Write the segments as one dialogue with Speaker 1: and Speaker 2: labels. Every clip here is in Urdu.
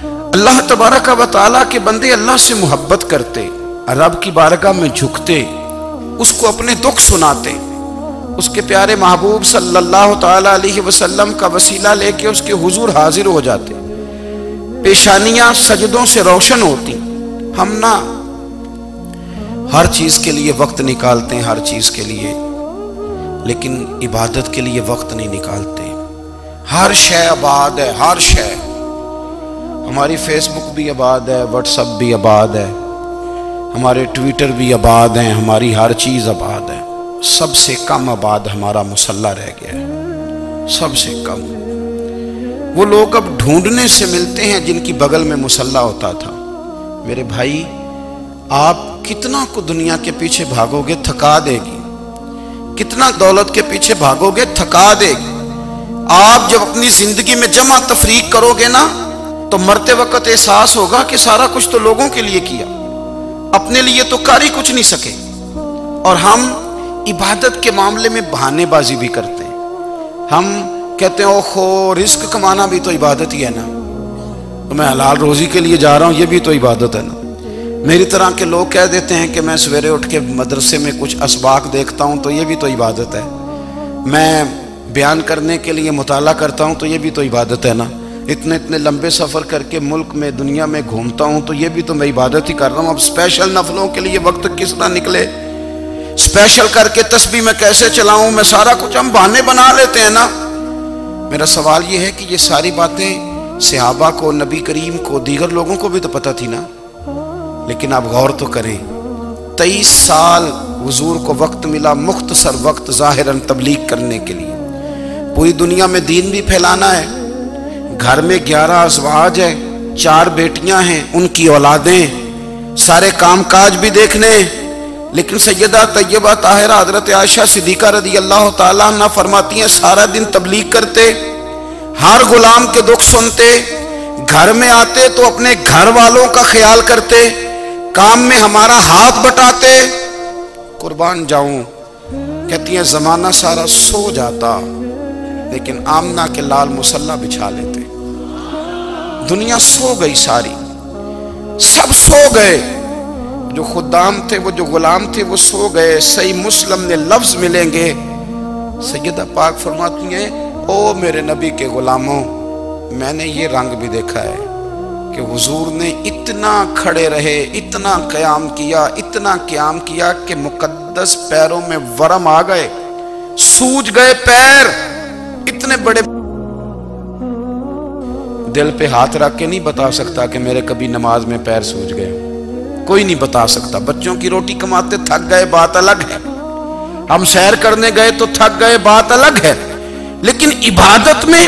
Speaker 1: اللہ تبارک و تعالیٰ کے بندے اللہ سے محبت کرتے، رب کی بارگاہ میں جھکتے، اس کو اپنے دکھ سناتے، اس کے پیارے محبوب صلی اللہ تعالیٰ علیہ وسلم کا وسیلہ لے کے اس کے حضور حاضر ہو جاتے، پیشانیاں سجدوں سے روشن ہوتی۔ ہم نہ ہر چیز کے لیے وقت نکالتے ہیں، ہر چیز کے لیے، لیکن عبادت کے لیے وقت نہیں نکالتے۔ ہر شے آباد ہے، ہر شے، ہماری فیس بک بھی آباد ہے، واٹس ایپ بھی آباد ہے، ہمارے ٹویٹر بھی آباد ہیں، ہماری ہر چیز آباد ہے۔ سب سے کم آباد ہمارا مصلی رہ گیا ہے، سب سے کم۔ وہ لوگ اب ڈھونڈنے سے ملتے ہیں جن کی بغل میں مصلی ہوتا تھا۔ میرے بھائی، آپ کتنا کو دنیا کے پیچھے بھاگو گے تھکا دے گی، کتنا دولت کے پیچھے بھاگو گے تھکا دے گی۔ آپ جب اپنی زندگی میں جمع تفریق کرو گے نا تو مرتے وقت احساس ہوگا کہ سارا کچھ تو لوگوں کے لیے کیا، اپنے لیے تو کر ہی کچھ نہیں سکے۔ اور ہم عبادت کے معاملے میں بہانے بازی بھی کرتے ہیں۔ ہم کہتے ہیں اوہو، رزق کمانا بھی تو عبادت ہی ہے نا، تو میں حلال روزی کے لیے جا رہا ہوں، یہ بھی تو عبادت ہے نا۔ میری طرح کے لوگ کہہ دیتے ہیں کہ میں سویرے اٹھ کے مدرسے میں کچھ اسباق دیکھتا ہوں تو یہ بھی تو عبادت ہے، میں بیان کرنے کے لیے مطالعہ کرتا ہوں تو یہ بھی تو عبادت ہے نا، اتنے لمبے سفر کر کے ملک میں دنیا میں گھومتا ہوں تو یہ بھی تو میں عبادت ہی کر رہا ہوں۔ اب اسپیشل نفلوں کے لیے وقت کس طرح نکلے، اسپیشل کر کے تسبیح میں کیسے چلاؤں، میں سارا کچھ ہم بہانے بنا لیتے ہیں نا۔ میرا سوال یہ ہے کہ یہ ساری باتیں صحابہ کو، نبی کریم کو، دیگر لوگوں کو بھی تو پتہ تھی نا، لیکن آپ غور تو کریں، 23 سال حضور کو وقت ملا، مختصر وقت ظاہراً تبلیغ کرنے کے لیے، پوری دنیا میں دین بھی پھیلانا ہے۔ گھر میں 11 ازواج ہے، 4 بیٹیاں ہیں، ان کی اولادیں، سارے کام کاج بھی دیکھنے، لیکن سیدہ طیبہ طاہرہ حضرت عائشہ صدیقہ رضی اللہ تعالیٰ عنہ فرماتی ہیں سارا دن تبلیغ کرتے، ہر غلام کے دکھ سنتے، گھر میں آتے تو اپنے گھر والوں کا خیال کرتے، کام میں ہمارا ہاتھ بٹاتے۔ قربان جاؤں، کہتی ہیں زمانہ سارا سو جاتا لیکن آمنہ کے لال مصلی بچھا لیتے۔ دنیا سو گئی، ساری سب سو گئے، جو خدام تھے، وہ جو غلام تھے، وہ سو گئے۔ صحیح مسلم میں لفظ ملیں گے، سیدہ پاک فرماتی ہیں او میرے نبی کے غلاموں، میں نے یہ رنگ بھی دیکھا ہے کہ حضور نے اتنا کھڑے رہے، اتنا قیام کیا، اتنا قیام کیا کہ مقدس پیروں میں ورم آ گئے، سوج گئے پیر، اتنے بڑے۔ دل پہ ہاتھ رکھ کے نہیں بتا سکتا کہ میرے کبھی نماز میں پیر سوج گئے، کوئی نہیں بتا سکتا۔ بچوں کی روٹی کماتے تھک گئے، بات الگ ہے، ہم سیر کرنے گئے تو تھک گئے، بات الگ ہے، لیکن عبادت میں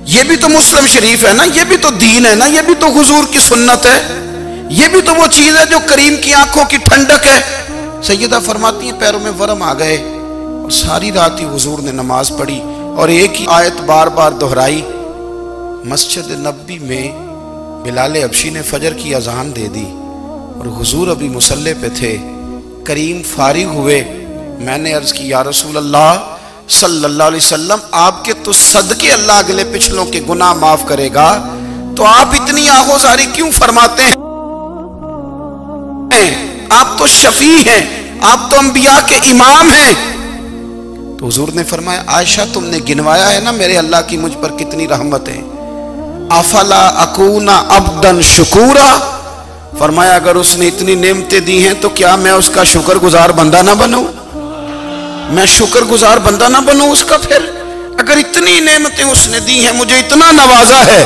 Speaker 1: یہ بھی تو مسلم شریف ہے نا، یہ بھی تو دین ہے نا، یہ بھی تو حضور کی سنت ہے، یہ بھی تو وہ چیز ہے جو کریم کی آنکھوں کی ٹھنڈک ہے۔ سیدہ فرماتی ہیں پیروں میں ورم آ گئے، اور ساری رات ہی حضور نے نماز پڑھی اور ایک ہی آیت بار بار دہرائی۔ مسجد نبوی میں بلال حبشی نے فجر کی اذان دے دی اور حضور ابھی مصلی پہ تھے، کریم فارغ ہوئے، میں نے عرض کی یا رسول اللہ صلی اللہ علیہ وسلم، آپ کے تو صدقے اللہ اگلے پچھلوں کے گناہ معاف کرے گا، تو آپ اتنی آہوزاری کیوں فرماتے ہیں؟ آپ تو شفیع ہیں، آپ تو انبیاء کے امام ہیں۔ تو حضور نے فرمایا عائشہ تم نے گنوایا ہے نا میرے اللہ کی مجھ پر کتنی رحمت ہے، افلا اکون عبدا شکورا، فرمایا اگر اس نے اتنی نعمتیں دی ہیں تو کیا میں اس کا شکر گزار بندہ نہ بنوں، میں شکر گزار بندہ نہ بنوں اس کا؟ پھر اگر اتنی نعمتیں اس نے دی ہیں، مجھے اتنا نوازا ہے،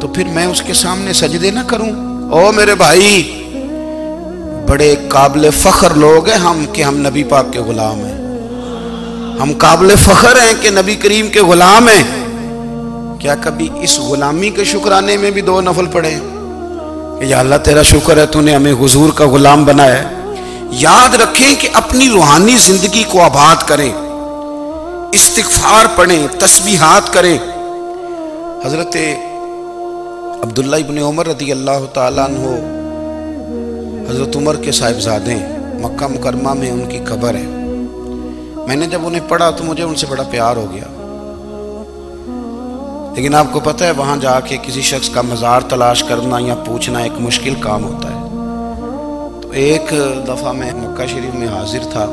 Speaker 1: تو پھر میں اس کے سامنے سجدے نہ کروں؟ او میرے بھائی، بڑے قابل فخر لوگ ہیں ہم کہ ہم نبی پاک کے غلام ہیں، ہم قابل فخر ہیں کہ نبی کریم کے غلام ہیں۔ کیا کبھی اس غلامی کے شکرانے میں بھی 2 نفل پڑھے کہ یا اللہ تیرا شکر ہے تو نے ہمیں حضور کا غلام بنایا ہے؟ یاد رکھیں کہ اپنی روحانی زندگی کو آباد کریں، استغفار پڑھیں، تسبیحات کریں۔ حضرت عبداللہ ابن عمر رضی اللہ تعالیٰ عنہ حضرت عمر کے صاحبزادے، مکہ مکرمہ میں ان کی قبر ہے۔ میں نے جب انہیں پڑھا تو مجھے ان سے بڑا پیار ہو گیا۔ لیکن آپ کو پتہ ہے وہاں جا کے کسی شخص کا مزار تلاش کرنا یا پوچھنا ایک مشکل کام ہوتا ہے۔ تو ایک دفعہ میں مکہ شریف میں حاضر تھا،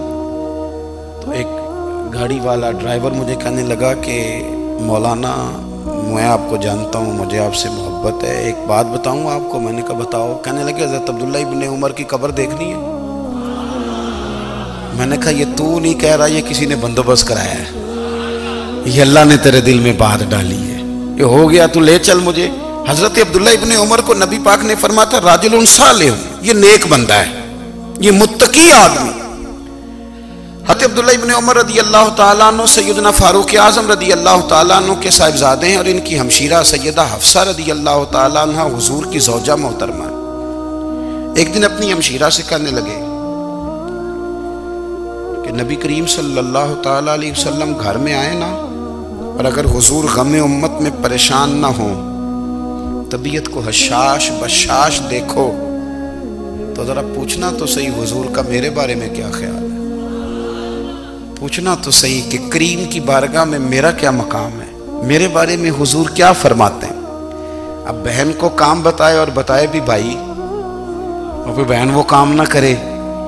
Speaker 1: تو ایک گاڑی والا ڈرائیور مجھے کہنے لگا کہ مولانا میں آپ کو جانتا ہوں، مجھے آپ سے محبت ہے، ایک بات بتاؤں آپ کو؟ میں نے کہا بتاؤ۔ کہنے لگے حضرت عبداللہ ابن عمر کی قبر دیکھنی ہے۔ میں نے کہا یہ تو نہیں کہہ رہا، یہ کسی نے بندوبست کرایا ہے، یہ اللہ نے تیرے دل میں بات ڈالی ہے، یہ ہو گیا، تو لے چل مجھے۔ حضرت عبداللہ ابن عمر کو نبی پاک نے فرمایا تھا راجل صالح، یہ نیک بندہ ہے، یہ متقی آدمی۔ حضرت عبداللہ ابن عمر رضی اللہ تعالیٰ عنہ سیدنا فاروق اعظم رضی اللہ تعالیٰ عنہ کے صاحبزادے ہیں، اور ان کی ہمشیرہ سیدہ حفصہ رضی اللہ تعالیٰ عنہ حضور کی زوجہ محترمہ۔ ایک دن اپنی ہمشیرہ سے کہنے لگے کہ نبی کریم صلی اللہ تعالیٰ علیہ وسلم گھر میں آئے نا، اور اگر حضور غم امت میں پریشان نہ ہوں، طبیعت کو حشاش بشاش دیکھو، تو ذرا پوچھنا تو صحیح حضور کا میرے بارے میں کیا خیال ہے، پوچھنا تو صحیح کہ کریم کی بارگاہ میں میرا کیا مقام ہے، میرے بارے میں حضور کیا فرماتے ہیں۔ اب بہن کو کام بتائے، اور بتائے بھی بھائی، اور پھر بہن وہ کام نہ کرے،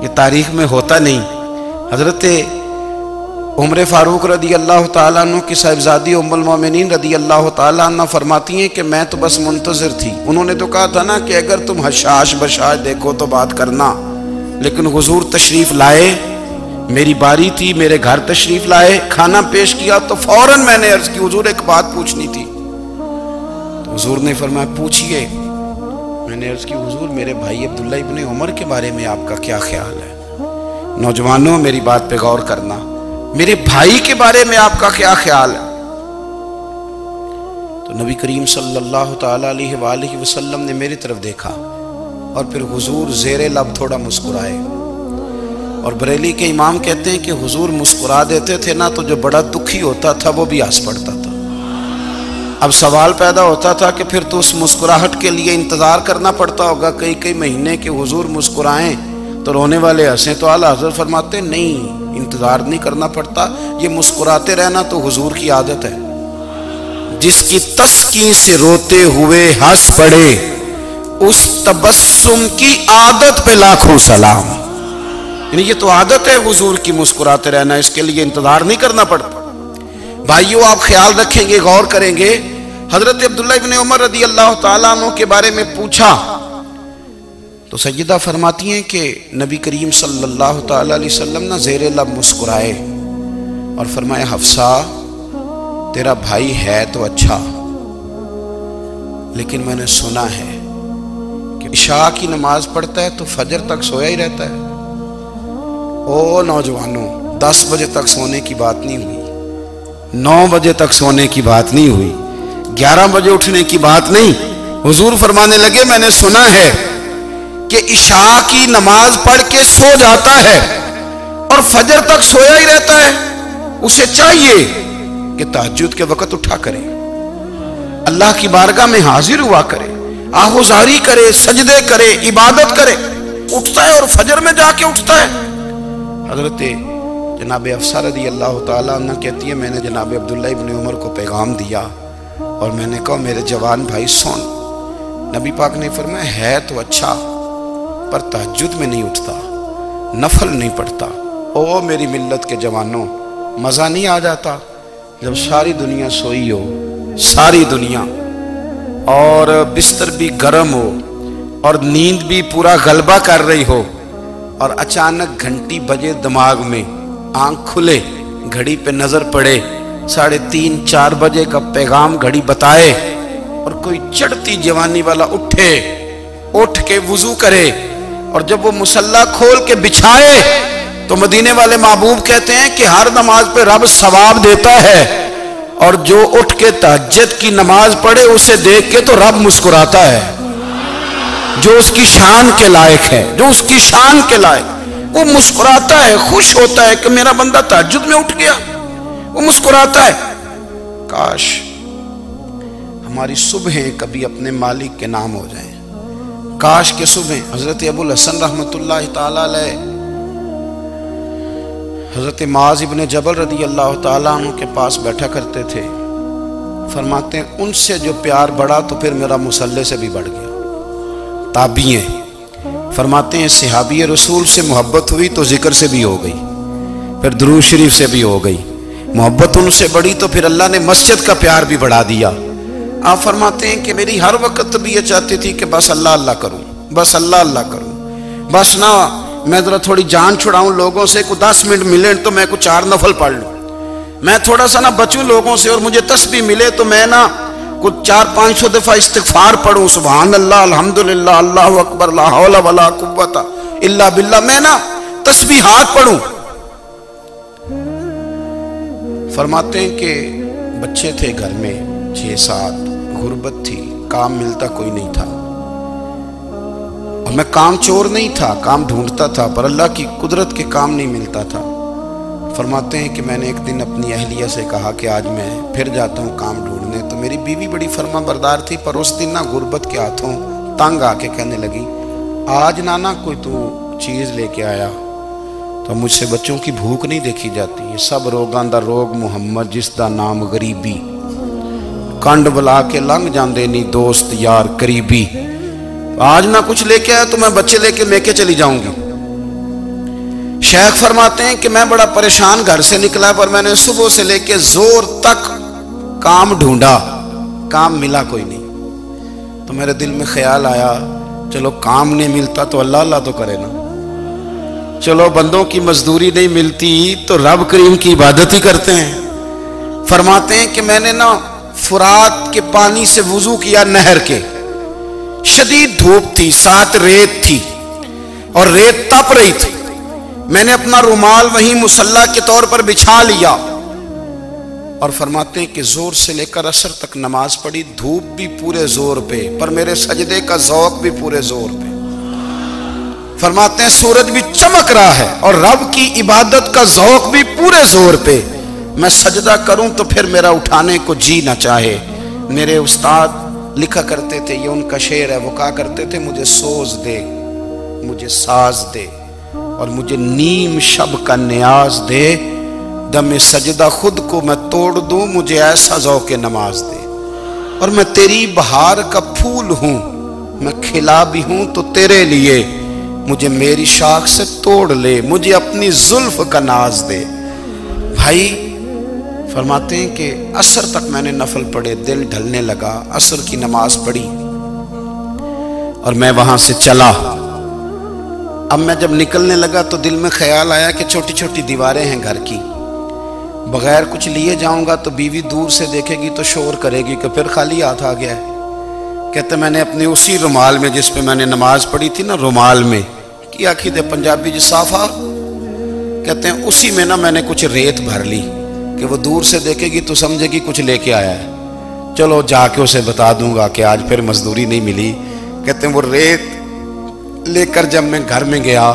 Speaker 1: یہ تاریخ میں ہوتا نہیں۔ حضرت عمر فاروق رضی اللہ تعالیٰ عنہ کی صاحبزادی ام المومنین رضی اللہ تعالیٰ عنہ فرماتی ہیں کہ میں تو بس منتظر تھی، انہوں نے تو کہا تھا نا کہ اگر تم حشاش بشاش دیکھو تو بات کرنا، لیکن حضور تشریف لائے، میری باری تھی، میرے گھر تشریف لائے، کھانا پیش کیا، تو فوراً میں نے عرض کی حضور ایک بات پوچھنی تھی۔ تو حضور نے فرمایا پوچھئے۔ میں نے عرض کی حضور میرے بھائی عبداللہ ابن عمر کے بارے میں آپ کا کیا خیال ہے؟ نوجوانوں میری بات پہ غور کرنا، میرے بھائی کے بارے میں آپ کا کیا خیال ہے؟ تو نبی کریم صلی اللہ تعالیٰ علیہ وآلہ وسلم نے میری طرف دیکھا، اور پھر حضور زیر لب تھوڑا مسکرائے، اور بریلی کے امام کہتے ہیں کہ حضور مسکرا دیتے تھے نا تو جو بڑا دکھی ہوتا تھا وہ بھی ہنس پڑتا تھا۔ اب سوال پیدا ہوتا تھا کہ پھر تو اس مسکراہٹ کے لیے انتظار کرنا پڑتا ہوگا کئی مہینے کہ حضور مسکرائیں تو رونے والے ہنسیں، تو اعلیٰ حضرت فرماتے نہیں، انتظار نہیں کرنا پڑتا، یہ مسکراتے رہنا تو حضور کی عادت ہے۔ جس کی تسکین سے روتے ہوئے ہنس پڑے، اس تبسم کی عادت پہ لاکھوں سلام۔ یعنی یہ تو عادت ہے حضور کی مسکراتے رہنا، اس کے لیے انتظار نہیں کرنا پڑتا۔ بھائیو آپ خیال رکھیں گے، غور کریں گے، حضرت عبداللہ ابن عمر رضی اللہ تعالیٰ عنہ کے بارے میں پوچھا تو سیدہ فرماتی ہیں کہ نبی کریم صلی اللہ تعالیٰ علیہ وسلم نہ زیر لب مسکرائے اور فرمایا حفصہ تیرا بھائی ہے تو اچھا، لیکن میں نے سنا ہے کہ عشاء کی نماز پڑھتا ہے تو فجر تک سویا ہی رہتا ہے۔ او نوجوانوں، 10 بجے تک سونے کی بات نہیں ہوئی، 9 بجے تک سونے کی بات نہیں ہوئی، 11 بجے اٹھنے کی بات نہیں۔ حضور فرمانے لگے میں نے سنا ہے کہ عشاء کی نماز پڑھ کے سو جاتا ہے اور فجر تک سویا ہی رہتا ہے، اسے چاہیے کہ تہجد کے وقت اٹھا کرے، اللہ کی بارگاہ میں حاضر ہوا کرے، آہوزاری کرے، سجدے کرے، عبادت کرے، اٹھتا ہے اور فجر میں جا کے اٹھتا ہے۔ حضرت جناب حفصہ رضی اللہ تعالیٰ عنہ کہتی ہے میں نے جناب عبداللہ ابن عمر کو پیغام دیا اور میں نے کہا میرے جوان بھائی سن، نبی پاک نے فرمایا ہے تو اچھا پر تہجد میں نہیں اٹھتا، نفل نہیں پڑھتا۔ او میری ملت کے جوانوں، مزہ نہیں آ جاتا جب ساری دنیا سوئی ہو، ساری دنیا، اور بستر بھی گرم ہو اور نیند بھی پورا غلبہ کر رہی ہو، اور اچانک گھنٹی بجے دماغ میں، آنکھ کھلے، گھڑی پہ نظر پڑے، 3:30 4 بجے کا پیغام گھڑی بتائے، اور کوئی چڑھتی جوانی والا اٹھ کے وضو کرے، اور جب وہ مصلی کھول کے بچھائے تو مدینے والے محبوب کہتے ہیں کہ ہر نماز پہ رب ثواب دیتا ہے، اور جو اٹھ کے تہجد کی نماز پڑھے اسے دیکھ کے تو رب مسکراتا ہے، جو اس کی شان کے لائق ہے، جو اس کی شان کے لائق، وہ مسکراتا ہے، خوش ہوتا ہے کہ میرا بندہ تہجد میں اٹھ گیا، وہ مسکراتا ہے۔ کاش ہماری صبحیں کبھی اپنے مالک کے نام ہو جائیں، کاش کے صبح۔ حضرت ابو الحسن رحمۃ اللہ تعالیٰ علیہ حضرت معاذ ابن جبل رضی اللہ تعالیٰ عنہ کے پاس بیٹھا کرتے تھے، فرماتے ہیں ان سے جو پیار بڑھا تو پھر میرا مصلی سے بھی بڑھ گیا۔ تابعی ہیں، فرماتے ہیں صحابی رسول سے محبت ہوئی تو ذکر سے بھی ہو گئی، پھر درود شریف سے بھی ہو گئی، محبت ان سے بڑھی تو پھر اللہ نے مسجد کا پیار بھی بڑھا دیا۔ آپ فرماتے ہیں کہ میری ہر وقت بھی یہ چاہتی تھی کہ بس اللہ اللہ کروں، بس اللہ اللہ کروں، بس نہ میں ذرا تھوڑی جان چھڑاؤں لوگوں سے، کوئی 10 منٹ ملے تو میں کوئی 4 نفل پڑھ لوں، میں تھوڑا سا نہ بچوں لوگوں سے، اور مجھے تسبیح ملے تو میں نہ کچھ 400-500 دفعہ استغفار پڑھوں، سبحان اللہ، الحمدللہ، اللہ اکبر، لا حول ولا قوت الا باللہ، میں نہ تسبیحات پڑھوں۔ فرماتے ہیں کہ بچے تھے گھر میں 6-7، غربت تھی، کام ملتا کوئی نہیں تھا، اور میں کام چور نہیں تھا، کام ڈھونڈتا تھا، پر اللہ کی قدرت کے کام نہیں ملتا تھا۔ فرماتے ہیں کہ میں نے ایک دن اپنی اہلیہ سے کہا کہ آج میں پھر جاتا ہوں کام ڈھونڈنے، تو میری بیوی بڑی فرما بردار تھی، پر اس دن نہ غربت کے ہاتھوں تنگ آ کے کہنے لگی آج نانا کوئی تو چیز لے کے آیا، تو مجھ سے بچوں کی بھوک نہیں دیکھی جاتی، یہ سب روگاں دا روگ محمد جس دا نام غریبی، کنڈ بلا کے لنگ جاندے نہیں دوست یار قریبی، آج نہ کچھ لے کے آیا تو میں بچے لے کے چلی جاؤں گی۔ شیخ فرماتے ہیں کہ میں بڑا پریشان گھر سے نکلا، پر میں نے صبح سے لے کے زور تک کام ڈھونڈا، کام ملا کوئی نہیں، تو میرے دل میں خیال آیا چلو کام نہیں ملتا تو اللہ اللہ تو کرے نا، چلو بندوں کی مزدوری نہیں ملتی تو رب کریم کی عبادت ہی کرتے ہیں۔ فرماتے ہیں کہ میں نے نا فرات کے پانی سے وضو کیا، نہر کے، شدید دھوپ تھی، ساتھ ریت تھی اور ریت تپ رہی تھی، میں نے اپنا رومال وہیں مصلی کے طور پر بچھا لیا، اور فرماتے ہیں کہ زور سے لے کر عصر تک نماز پڑھی، دھوپ بھی پورے زور پہ، پر میرے سجدے کا ذوق بھی پورے زور پہ۔ فرماتے ہیں سورج بھی چمک رہا ہے اور رب کی عبادت کا ذوق بھی پورے زور پہ، میں سجدہ کروں تو پھر میرا اٹھانے کو جی نہ چاہے۔ میرے استاد لکھا کرتے تھے، یہ ان کا شعر ہے، وہ کہا کرتے تھے مجھے سوز دے، مجھے ساز دے، اور مجھے نیم شب کا نیاز دے، دم سجدہ خود کو میں توڑ دوں، مجھے ایسا ذوق نماز دے، اور میں تیری بہار کا پھول ہوں، میں کھلا بھی ہوں تو تیرے لیے، مجھے میری شاخ سے توڑ لے، مجھے اپنی زلف کا ناز دے۔ بھائی فرماتے ہیں کہ عصر تک میں نے نفل پڑھے، دل ڈھلنے لگا، عصر کی نماز پڑھی اور میں وہاں سے چلا۔ اب میں جب نکلنے لگا تو دل میں خیال آیا کہ چھوٹی چھوٹی دیواریں ہیں گھر کی، بغیر کچھ لیے جاؤں گا تو بیوی دور سے دیکھے گی تو شور کرے گی کہ پھر خالی ہاتھ آ گیا ہے۔ کہتے میں نے اپنے اسی رومال میں جس پہ میں نے نماز پڑھی تھی نا، رومال میں کی آخی دے پنجابی جو صافہ کہتے ہیں، اسی میں نا میں نے کچھ ریت بھر لی کہ وہ دور سے دیکھے گی تو سمجھے گی کچھ لے کے آیا ہے، چلو جا کے اسے بتا دوں گا کہ آج پھر مزدوری نہیں ملی۔ کہتے ہیں وہ ریت لے کر جب میں گھر میں گیا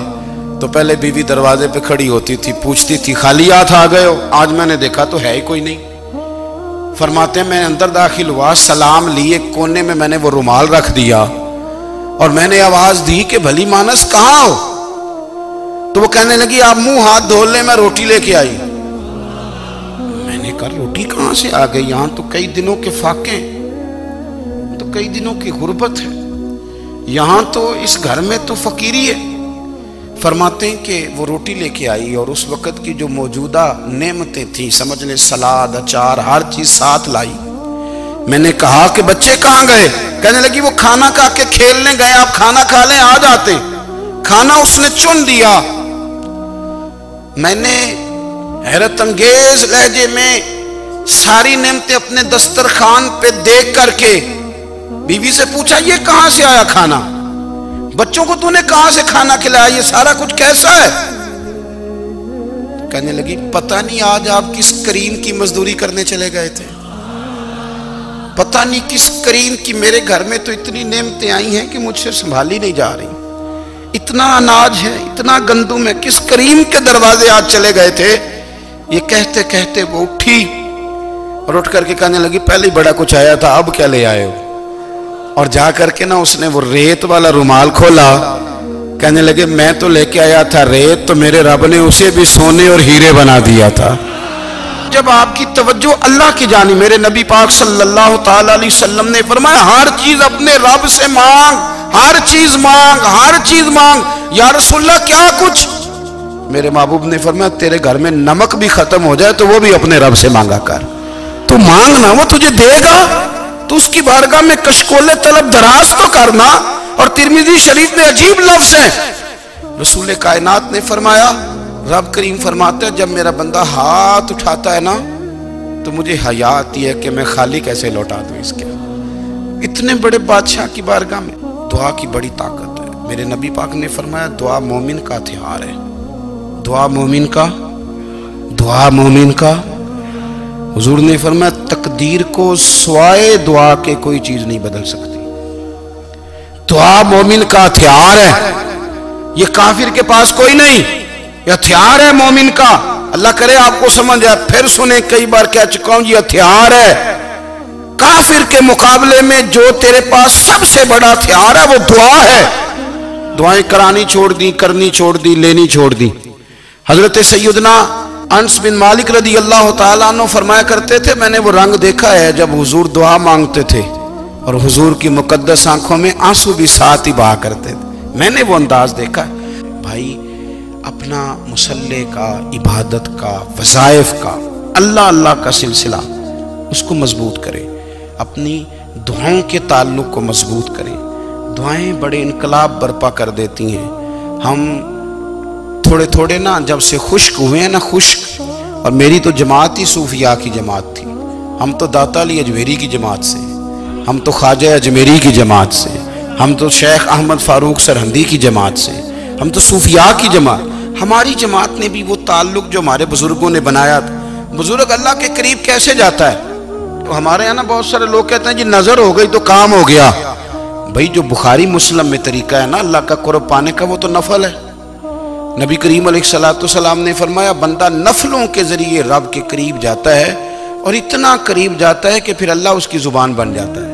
Speaker 1: تو پہلے بیوی دروازے پہ کھڑی ہوتی تھی، پوچھتی تھی خالی ہاتھ آ گئے ہو؟ آج میں نے دیکھا تو ہے ہی کوئی نہیں۔ فرماتے ہیں میں اندر داخل ہوا، سلام لیے، کونے میں میں نے وہ رومال رکھ دیا اور میں نے آواز دی کہ بھلی مانس کہاں ہو؟ تو وہ کہنے لگی آپ منہ ہاتھ دھو لیں، میں روٹی لے کے آئی۔ میں نے کہا روٹی کہاں سے آ گئی؟ یہاں تو کئی دنوں کے فاقے، تو کئی دنوں کی غربت ہے، یہاں تو اس گھر میں تو فقیری ہے۔ فرماتے ہیں کہ وہ روٹی لے کے آئی اور اس وقت کی جو موجودہ نعمتیں تھیں، سمجھ لیں سلاد، اچار، ہر چیز ساتھ لائی۔ میں نے کہا کہ بچے کہاں گئے؟ کہنے لگی وہ کھانا کھا کے کھیلنے گئے، آپ کھانا کھا لیں آ جاتے۔ کھانا اس نے چن دیا۔ میں نے حیرت انگیز لہجے میں ساری نعمتیں اپنے دسترخوان پہ دیکھ کر کے بیوی سے پوچھا یہ کہاں سے آیا کھانا؟ بچوں کو تو نے کہاں سے کھانا کھلایا؟ یہ سارا کچھ کیسا ہے؟ کہنے لگی پتہ نہیں آج آپ کس کریم کی مزدوری کرنے چلے گئے تھے، پتہ نہیں کس کریم کی، میرے گھر میں تو اتنی نعمتیں آئی ہیں کہ مجھ سے سنبھالی نہیں جا رہی، اتنا اناج ہے، اتنا گندم ہے، کس کریم کے دروازے آج چلے گئے تھے؟ یہ کہتے کہتے وہ اٹھی اور اٹھ کر کے کہنے لگی پہلے بڑا کچھ آیا تھا، اب کیا لے آئے ہو؟ اور جا کر کے نا اس نے وہ ریت والا رومال کھولا، کہنے لگے میں تو لے کے آیا تھا ریت، تو میرے رب نے اسے بھی سونے اور ہیرے بنا دیا تھا۔ جب آپ کی توجہ اللہ کی جانب، میرے نبی پاک صلی اللہ تعالی علیہ وسلم نے فرمایا ہر چیز اپنے رب سے مانگ، ہر چیز مانگ، ہر چیز مانگ۔ یا رسول اللہ کیا کچھ؟ میرے محبوب نے فرمایا تیرے گھر میں نمک بھی ختم ہو جائے تو وہ بھی اپنے رب سے مانگا کر، تو مانگنا وہ تجھے دے گا، تو اس کی بارگاہ میں کشکول طلب دراز تو کرنا۔ اور ترمذی شریف میں عجیب لفظ ہے، رسول کائنات نے فرمایا، رب کریم فرماتا ہے جب میرا بندہ ہاتھ اٹھاتا ہے نا تو مجھے حیا آتی ہے کہ میں خالی کیسے لوٹا دوں اس کے۔ اتنے بڑے بادشاہ کی بارگاہ میں دعا کی بڑی طاقت ہے۔ میرے نبی پاک نے فرمایا دعا مومن کا ہتھیار ہے، دعا مومن کا، دعا مومن کا۔ حضور نے فرمایا تقدیر کو سوائے دعا کے کوئی چیز نہیں بدل سکتی۔ دعا مومن کا ہتھیار ہے، یہ کافر کے پاس کوئی نہیں، یہ ہتھیار ہے مومن کا۔ اللہ کرے آپ کو سمجھ آئے، پھر سنیں، کئی بار کہہ چکا ہوں یہ ہتھیار ہے۔ کافر کے مقابلے میں جو تیرے پاس سب سے بڑا ہتھیار ہے وہ دعا ہے۔ دعائیں کرانی چھوڑ دی، کرنی چھوڑ دی، لینی چھوڑ دی۔ حضرت سیدنا انس بن مالک رضی اللہ تعالیٰ عنہ فرمایا کرتے تھے میں نے وہ رنگ دیکھا ہے جب حضور دعا مانگتے تھے اور حضور کی مقدس آنکھوں میں آنسو بھی ساتھ ہی بہا کرتے تھے، میں نے وہ انداز دیکھا ہے۔ بھائی اپنا مصلی کا، عبادت کا، وظائف کا، اللہ اللہ کا سلسلہ اس کو مضبوط کریں، اپنی دعاؤں کے تعلق کو مضبوط کریں۔ دعائیں بڑے انقلاب برپا کر دیتی ہیں۔ ہم تھوڑے تھوڑے نا جب سے خشک ہوئے ہیں نا، خشک، اور میری تو جماعت ہی صوفیاء کی جماعت تھی، ہم تو داتا علی اجمیری کی جماعت سے، ہم تو خواجہ اجمیری کی جماعت سے، ہم تو شیخ احمد فاروق سرہندی کی جماعت سے، ہم تو صوفیاء کی جماعت۔ ہماری جماعت نے بھی وہ تعلق جو ہمارے بزرگوں نے بنایا تھا۔ بزرگ اللہ کے قریب کیسے جاتا ہے؟ تو ہمارے یہاں نا بہت سارے لوگ کہتے ہیں جی نظر ہو گئی تو کام ہو گیا۔ بھائی جو بخاری مسلم میں طریقہ ہے نا اللہ کا قرب پانے کا وہ تو نفل ہے۔ نبی کریم علیہ السلام نے فرمایا بندہ نفلوں کے ذریعے رب کے قریب جاتا ہے، اور اتنا قریب جاتا ہے کہ پھر اللہ اس کی زبان بن جاتا ہے،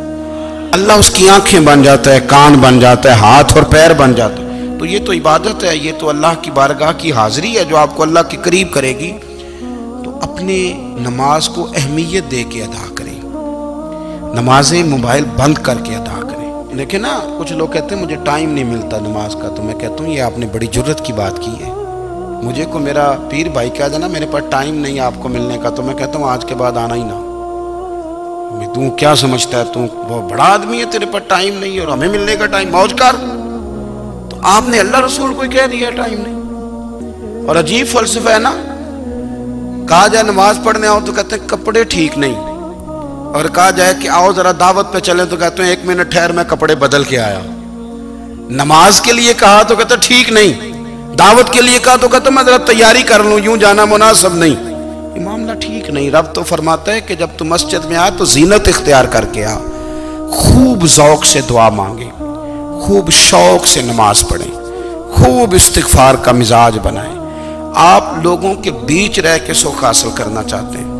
Speaker 1: اللہ اس کی آنکھیں بن جاتا ہے، کان بن جاتا ہے، ہاتھ اور پیر بن جاتا ہے۔ تو یہ تو عبادت ہے، یہ تو اللہ کی بارگاہ کی حاضری ہے جو آپ کو اللہ کے قریب کرے گی۔ تو اپنے نماز کو اہمیت دے کے ادا کریں، نمازیں موبائل بند کر کے ادا کریں۔ لیکن نا کچھ لوگ کہتے ہیں مجھے ٹائم نہیں ملتا نماز کا، تو میں کہتا ہوں یہ آپ نے بڑی جرت کی بات کی ہے۔ مجھے کو میرا پیر بھائی کہہ دینا میرے پاس ٹائم نہیں آپ کو ملنے کا، تو میں کہتا ہوں آج کے بعد آنا ہی نہ۔ تو کیا سمجھتا ہے تو بہت بڑا آدمی ہے، تیرے پاس ٹائم نہیں ہے اور ہمیں ملنے کا ٹائم، موج کر۔ تو آپ نے اللہ رسول کو کہہ دیا ٹائم نہیں۔ اور عجیب فلسفہ ہے نا، کہا جائے نماز پڑھنے آؤ تو کہتے ہیں کپڑے ٹھیک نہیں، اور کہا جائے کہ آؤ ذرا دعوت پہ چلیں تو کہتے ہیں 1 منٹ ٹھہر میں کپڑے بدل کے آیا۔ نماز کے لیے کہا تو کہتے ہیں ٹھیک نہیں، دعوت کے لیے کہا تو کہتے ہیں میں ذرا تیاری کر لوں، یوں جانا مناسب نہیں۔ یہ معاملہ ٹھیک نہیں۔ رب تو فرماتا ہے کہ جب تم مسجد میں آ تو زینت اختیار کر کے آ، خوب ذوق سے دعا مانگیں، خوب شوق سے نماز پڑھیں، خوب استغفار کا مزاج بنائیں۔ آپ لوگوں کے بیچ رہ کے سکھ حاصل کرنا چاہتے ہیں،